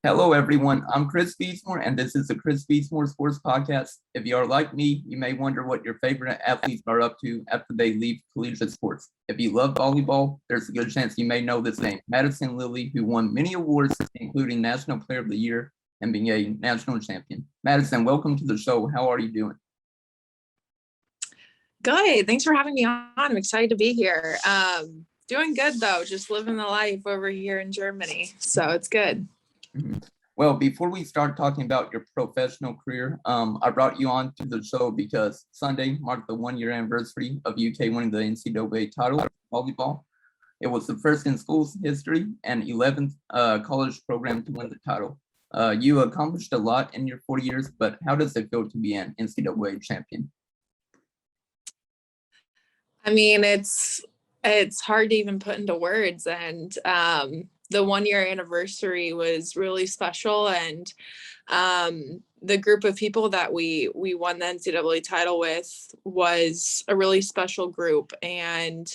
Hello, everyone. I'm Chris Beesmore, and this is the Chris Beesmore Sports Podcast. If you are like me, you may wonder what your favorite athletes are up to after they leave collegiate sports. If you love volleyball, there's a good chance you may know this name, Madison Lilley, who won many awards, including National Player of the Year and being a national champion. Madison, welcome to the show. How are you doing? Good. Thanks for having me on. I'm excited to be here. Doing good, though. Just living the life over here in Germany. So it's good. Well, before we start talking about your professional career, I brought you on to the show because Sunday marked the 1-year anniversary of UK winning the NCAA title for volleyball. It was the first in school's history and 11th college program to win the title. You accomplished a lot in your 4 years, but how does it feel to be an NCAA champion? I mean, it's hard to even put into words. And the 1-year anniversary was really special. And the group of people that we won the NCAA title with was a really special group. And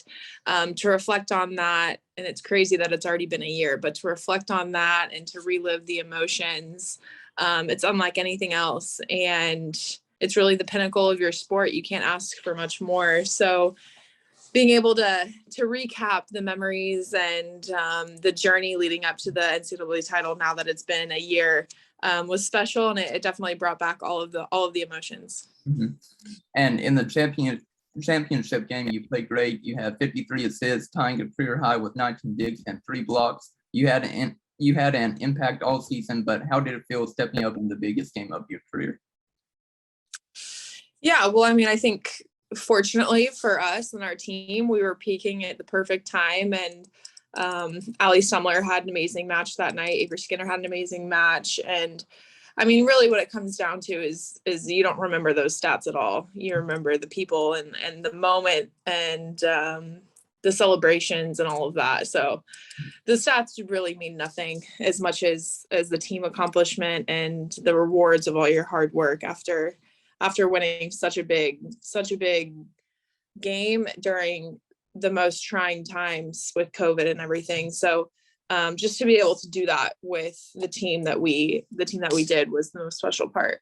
to reflect on that, and it's crazy that it's already been a year, but to reflect on that and to relive the emotions, it's unlike anything else. And it's really the pinnacle of your sport. You can't ask for much more. So being able to recap the memories and the journey leading up to the NCAA title, now that it's been a year, was special, and it definitely brought back all of the emotions. Mm-hmm. And in the championship game, you played great. You had 53 assists, tying a career high with 19 digs and 3 blocks. You had an impact all season, but how did it feel stepping up in the biggest game of your career? Yeah, well, I mean, I think fortunately for us and our team, we were peaking at the perfect time. And Ali Sumler had an amazing match that night. Avery Skinner had an amazing match. And I mean, really what it comes down to is you don't remember those stats at all. You remember the people and the moment and the celebrations and all of that. So the stats really mean nothing as much as the team accomplishment and the rewards of all your hard work after winning such a big game during the most trying times with COVID and everything. So just to be able to do that with the team that we did was the most special part.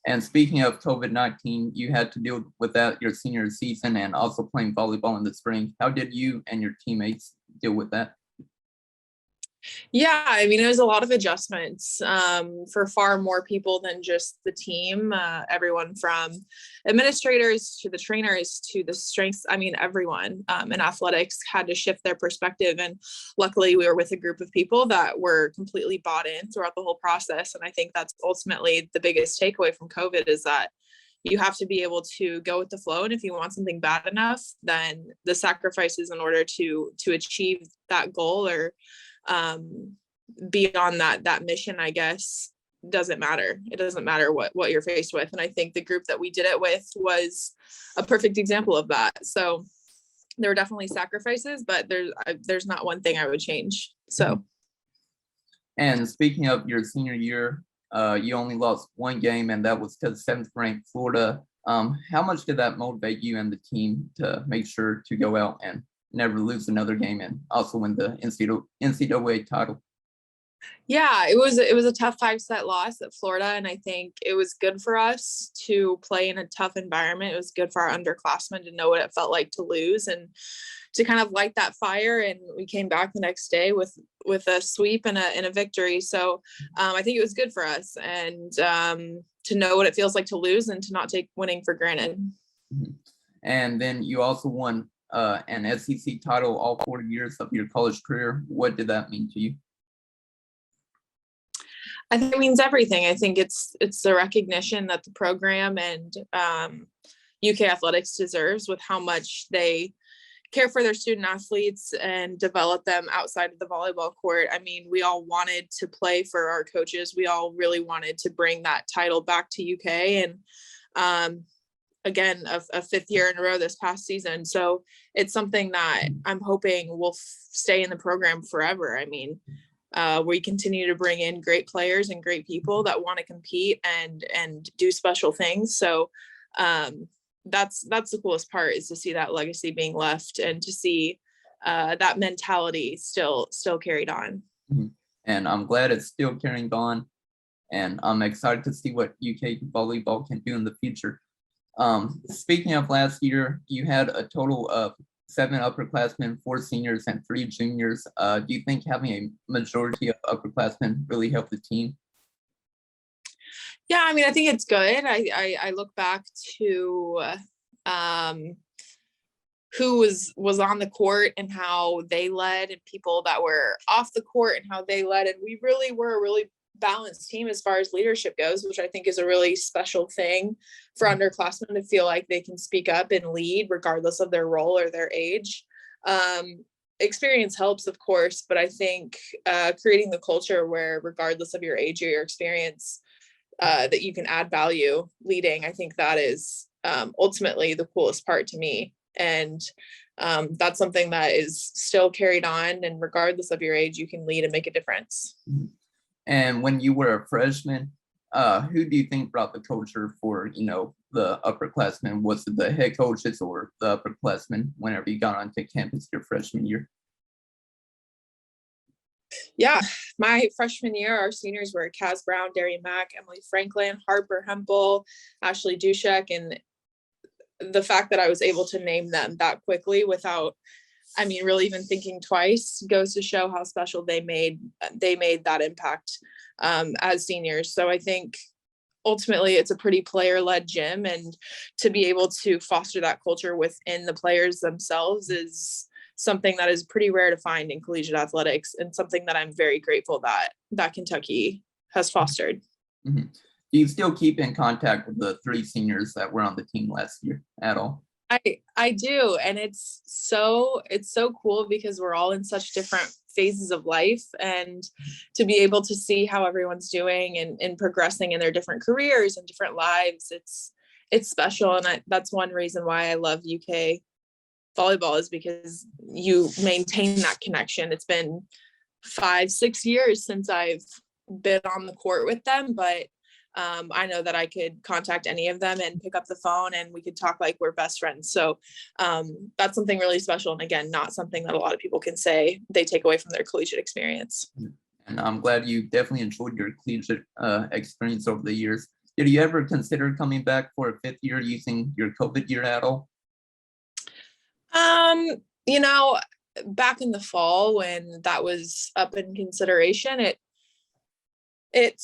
And speaking of COVID-19, you had to deal with that your senior season and also playing volleyball in the spring. How did you and your teammates deal with that? Yeah, I mean, it was a lot of adjustments for far more people than just the team. Everyone from administrators to the trainers to the strengths. I mean, everyone in athletics had to shift their perspective. And luckily, we were with a group of people that were completely bought in throughout the whole process. And I think that's ultimately the biggest takeaway from COVID is that you have to be able to go with the flow. And if you want something bad enough, then the sacrifices in order to achieve that goal or beyond that mission, I guess, doesn't matter. It doesn't matter what you're faced with. And I think the group that we did it with was a perfect example of that. So there were definitely sacrifices, but there's not one thing I would change. So. And speaking of your senior year, you only lost 1 game, and that was to 7th ranked Florida. How much did that motivate you and the team to make sure to go out and never lose another game and also win the NCAA title? Yeah, it was a tough 5-set loss at Florida, and I think it was good for us to play in a tough environment. It was good for our underclassmen to know what it felt like to lose and to kind of light that fire. And we came back the next day with a sweep and a victory. So I think it was good for us, and to know what it feels like to lose and to not take winning for granted. And then you also won an SEC title all 4 years of your college career. What did that mean to you? I think it means everything. I think it's the recognition that the program and UK athletics deserves with how much they care for their student athletes and develop them outside of the volleyball court. I mean, we all wanted to play for our coaches. We all really wanted to bring that title back to UK. And again, a 5th year in a row this past season. So it's something that I'm hoping will stay in the program forever. I mean, we continue to bring in great players and great people that want to compete and do special things. So that's the coolest part, is to see that legacy being left and to see that mentality still carried on. Mm-hmm. and I'm glad it's still carrying on. And I'm excited to see what UK volleyball can do in the future. Speaking of last year, you had a total of 7 upperclassmen, 4 seniors, and 3 juniors. Do you think having a majority of upperclassmen really helped the team? Yeah, I mean, I think it's good. I look back to who was on the court and how they led, and people that were off the court and how they led. And we really were a really balanced team as far as leadership goes, which I think is a really special thing for underclassmen to feel like they can speak up and lead regardless of their role or their age. Experience helps, of course, but I think creating the culture where regardless of your age or your experience, that you can add value leading, I think that is ultimately the coolest part to me. And that's something that is still carried on, and regardless of your age, you can lead and make a difference. And when you were a freshman, who do you think brought the culture for, the upperclassmen? Was it the head coaches or the upperclassmen whenever you got onto campus your freshman year? Yeah, my freshman year, our seniors were Kaz Brown, Darian Mack, Emily Franklin, Harper Hempel, Ashley Dushek, and the fact that I was able to name them that quickly without, really even thinking twice goes to show how special they made that impact as seniors. So I think ultimately it's a pretty player-led gym, and to be able to foster that culture within the players themselves is something that is pretty rare to find in collegiate athletics, and something that I'm very grateful that Kentucky has fostered. Mm-hmm. Do you still keep in contact with the 3 seniors that were on the team last year at all? I do, and it's so cool because we're all in such different phases of life, and to be able to see how everyone's doing and progressing in their different careers and different lives, it's special. And that's one reason why I love UK volleyball, is because you maintain that connection. It's been 5-6 years since I've been on the court with them, but I know that I could contact any of them and pick up the phone and we could talk like we're best friends. So that's something really special. And again, not something that a lot of people can say they take away from their collegiate experience. And I'm glad you definitely enjoyed your collegiate experience over the years. Did you ever consider coming back for a 5th year using your COVID year at all? Back in the fall when that was up in consideration, it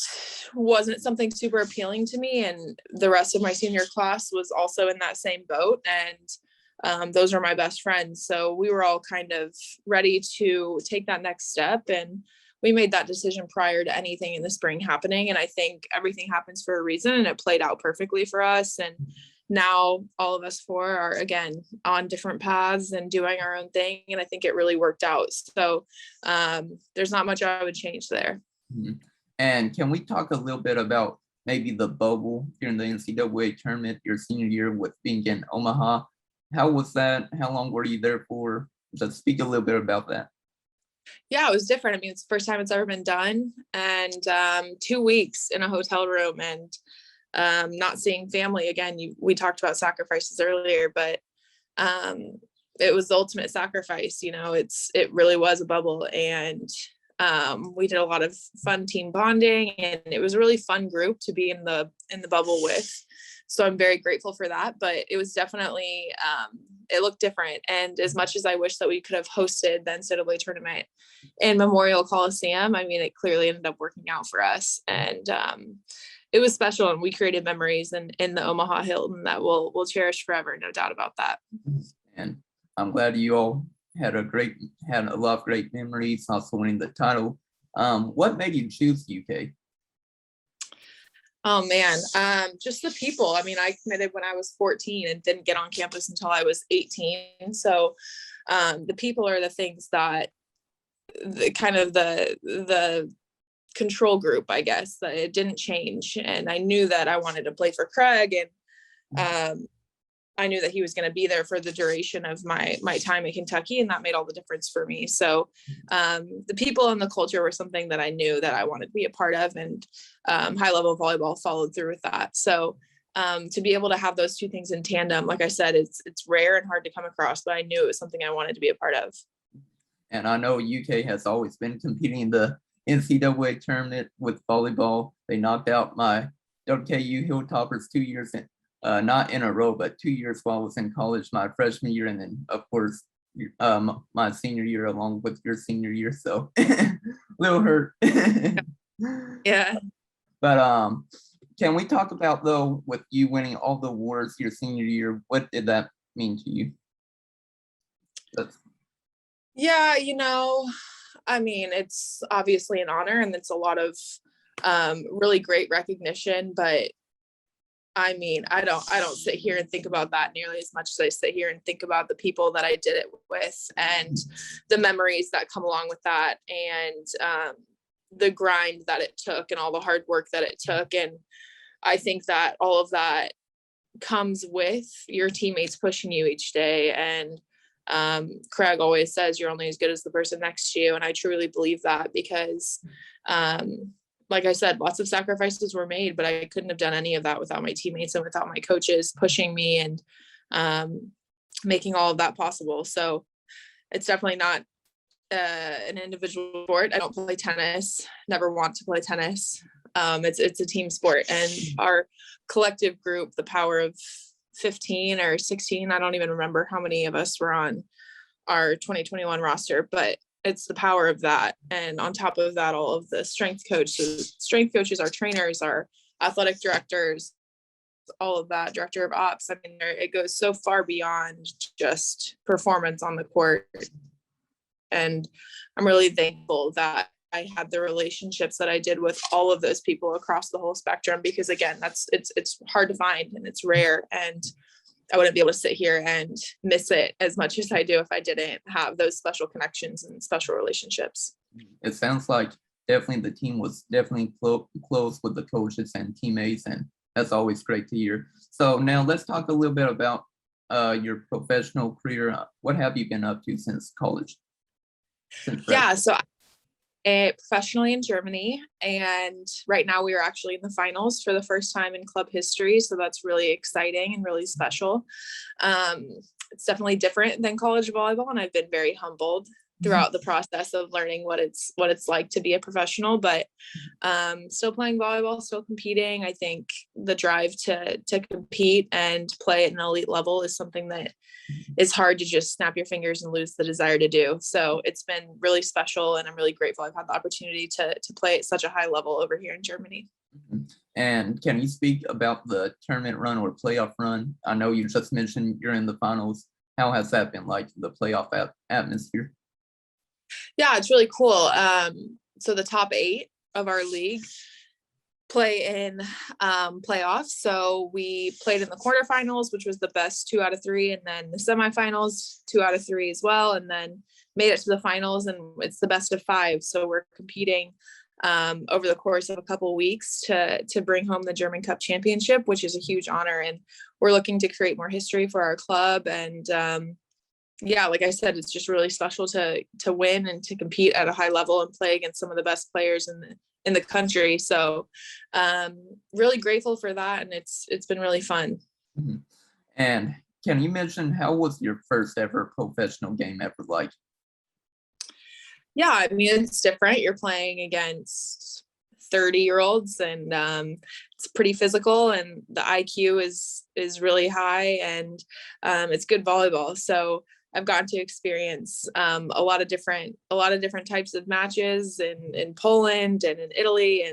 wasn't something super appealing to me, and the rest of my senior class was also in that same boat, and those are my best friends, so we were all kind of ready to take that next step, and we made that decision prior to anything in the spring happening. And I think everything happens for a reason, and it played out perfectly for us. And now all of us 4 are again on different paths and doing our own thing, and I think it really worked out. So there's not much I would change there. Mm-hmm. And can we talk a little bit about maybe the bubble during the NCAA tournament your senior year with being in Omaha? How was that? How long were you there for? Just speak a little bit about that. Yeah, it was different. It's the first time it's ever been done, and 2 weeks in a hotel room, and not seeing family again. We talked about sacrifices earlier, but it was the ultimate sacrifice. It really was a bubble, and we did a lot of fun team bonding, and it was a really fun group to be in the bubble with. So I'm very grateful for that, but it was definitely, it looked different. And as much as I wish that we could have hosted the NCAA tournament in Memorial Coliseum, it clearly ended up working out for us. And it was special, and we created memories in the Omaha Hilton that we'll cherish forever, no doubt about that. And I'm glad you all had a lot of great memories, also winning the title. What made you choose UK? Oh man, just the people. I committed when I was 14 and didn't get on campus until I was 18. So the people are the things that the control group, I guess, that it didn't change. And I knew that I wanted to play for Craig, and I knew that he was going to be there for the duration of my time in Kentucky, and that made all the difference for me. So the people and the culture were something that I knew that I wanted to be a part of, and high level volleyball followed through with that. So to be able to have those 2 things in tandem, like I said, it's rare and hard to come across, but I knew it was something I wanted to be a part of. And I know UK has always been competing in the NCAA tournament with volleyball. They knocked out my WKU Hilltoppers 2 years in, not in a row, but 2 years while I was in college, my freshman year, and then of course my senior year along with your senior year. So little hurt. Yeah. But can we talk about, though, with you winning all the awards your senior year, what did that mean to you? Yeah, I mean, it's obviously an honor and it's a lot of really great recognition, but I mean, I don't sit here and think about that nearly as much as I sit here and think about the people that I did it with and the memories that come along with that, and the grind that it took and all the hard work that it took. And I think that all of that comes with your teammates pushing you each day. And Craig always says you're only as good as the person next to you. And I truly believe that because, like I said, lots of sacrifices were made, but I couldn't have done any of that without my teammates and without my coaches pushing me and making all of that possible. So it's definitely not an individual sport. I don't play tennis, never want to play tennis. It's a team sport, and our collective group, the power of 15 or 16, I don't even remember how many of us were on our 2021 roster, but it's the power of that. And on top of that, all of the strength coaches, our trainers, our athletic directors, all of that, director of ops. I mean, it goes so far beyond just performance on the court. And I'm really thankful that I had the relationships that I did with all of those people across the whole spectrum, because again, it's hard to find and it's rare. And I wouldn't be able to sit here and miss it as much as I do if I didn't have those special connections and special relationships. It sounds like definitely the team was definitely close with the coaches and teammates, and that's always great to hear. So now let's talk a little bit about your professional career. What have you been up to since college? Yeah, so professionally in Germany, and right now we are actually in the finals for the first time in club history, so that's really exciting and really special. It's definitely different than college volleyball, and I've been very humbled throughout the process of learning what it's like to be a professional, but still playing volleyball, still competing. I think the drive to compete and play at an elite level is something that is hard to just snap your fingers and lose the desire to do. So it's been really special, and I'm really grateful I've had the opportunity to play at such a high level over here in Germany. And can you speak about the tournament run or playoff run? I know you just mentioned you're in the finals. How has that been like, the playoff atmosphere? Yeah, it's really cool. So the top 8 of our league play in playoffs. So we played in the quarterfinals, which was the best 2 out of 3, and then the semifinals 2 out of 3 as well, and then made it to the finals, and it's the best of 5. So we're competing over the course of a couple of weeks to bring home the German Cup Championship, which is a huge honor, and we're looking to create more history for our club. And yeah, like I said, it's just really special to win and to compete at a high level and play against some of the best players in the country. So really grateful for that, and it's been really fun. And can you mention, how was your first ever professional game ever like? Yeah, I mean, it's different. You're playing against 30-year-olds, and it's pretty physical, and the IQ is really high, and it's good volleyball. So I've gotten to experience a lot of different types of matches in Poland and in Italy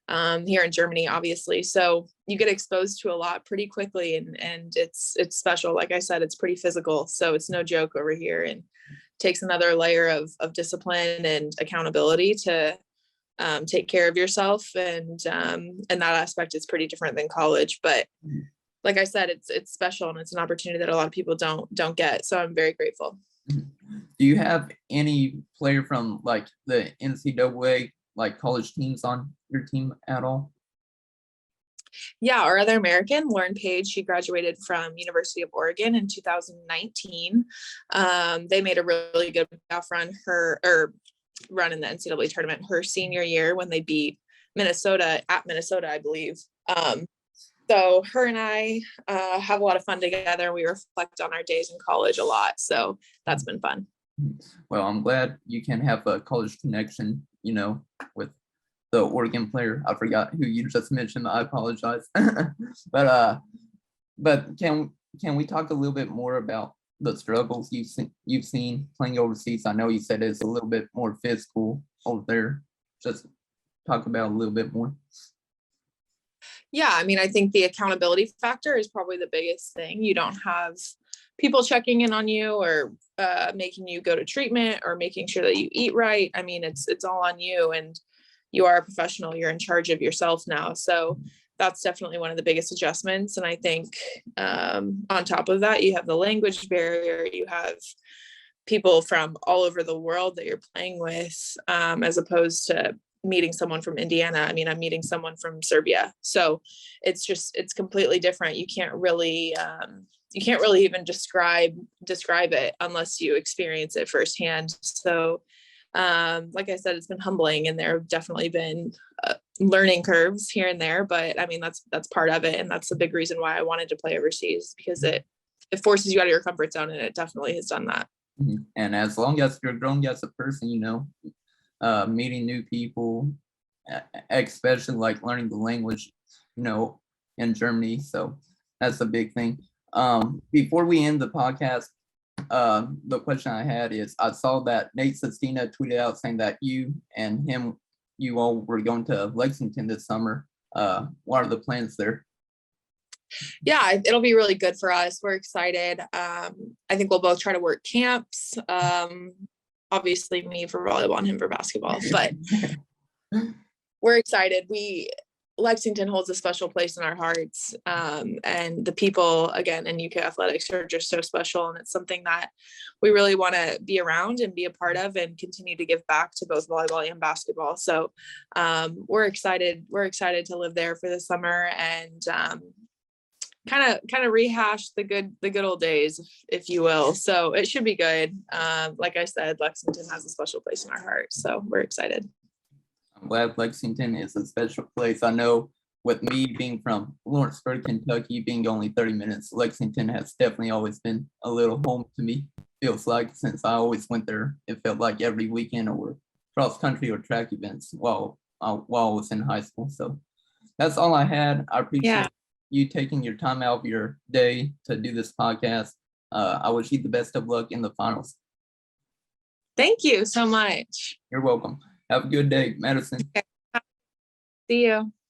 and here in Germany, obviously. So you get exposed to a lot pretty quickly, and it's special. Like I said, it's pretty physical, so it's no joke over here, and takes another layer of discipline and accountability to take care of yourself, and that aspect is pretty different than college. But like I said, it's special, and it's an opportunity that a lot of people don't get. So I'm very grateful. Do you have any player from like the NCAA, like college teams, on your team at all? Yeah, our other American, Lauren Page, she graduated from University of Oregon in 2019. They made a really good playoff run in the NCAA tournament her senior year when they beat Minnesota at Minnesota, I believe. So her and I have a lot of fun together. We reflect on our days in college a lot. So that's been fun. Well, I'm glad you can have a college connection with the Oregon player. I forgot who you just mentioned. I apologize. But can we talk a little bit more about the struggles you've seen playing overseas? I know you said it's a little bit more physical over there. Just talk about a little bit more. Yeah, I mean, I think the accountability factor is probably the biggest thing. You don't have people checking in on you or making you go to treatment or making sure that you eat right. I mean, it's all on you, and you are a professional. You're in charge of yourself now. So that's definitely one of the biggest adjustments. And I think on top of that, you have the language barrier. You have people from all over the world that you're playing with, as opposed to meeting someone from Indiana. I mean, I'm meeting someone from Serbia. So it's completely different. You can't really even describe it unless you experience it firsthand. So like I said, it's been humbling, and there have definitely been learning curves here and there, but I mean, that's part of it. And that's the big reason why I wanted to play overseas, because it forces you out of your comfort zone, and it definitely has done that. And as long as you're growing as a person, meeting new people, especially like learning the language, in Germany. So that's a big thing. Before we end the podcast, the question I had is, I saw that Nate Sestina tweeted out saying that you all were going to Lexington this summer. What are the plans there? Yeah, it'll be really good for us. We're excited. I think we'll both try to work camps. Obviously me for volleyball and him for basketball, but we're excited. Lexington holds a special place in our hearts. And the people, again, in UK athletics are just so special. And it's something that we really want to be around and be a part of, and continue to give back to both volleyball and basketball. So we're excited. We're excited to live there for the summer, and kind of rehash the good old days, if you will. So it should be good. Like I said, Lexington has a special place in our heart, so we're excited. I'm glad Lexington is a special place. I know with me being from Lawrenceburg, Kentucky, being only 30 minutes, Lexington has definitely always been a little home to me. Feels like, since I always went there, it felt like every weekend, or cross country or track events while I was in high school. So that's all I had. I appreciate you taking your time out of your day to do this podcast. I wish you the best of luck in the finals. Thank you so much. You're welcome. Have a good day, Madison. See you.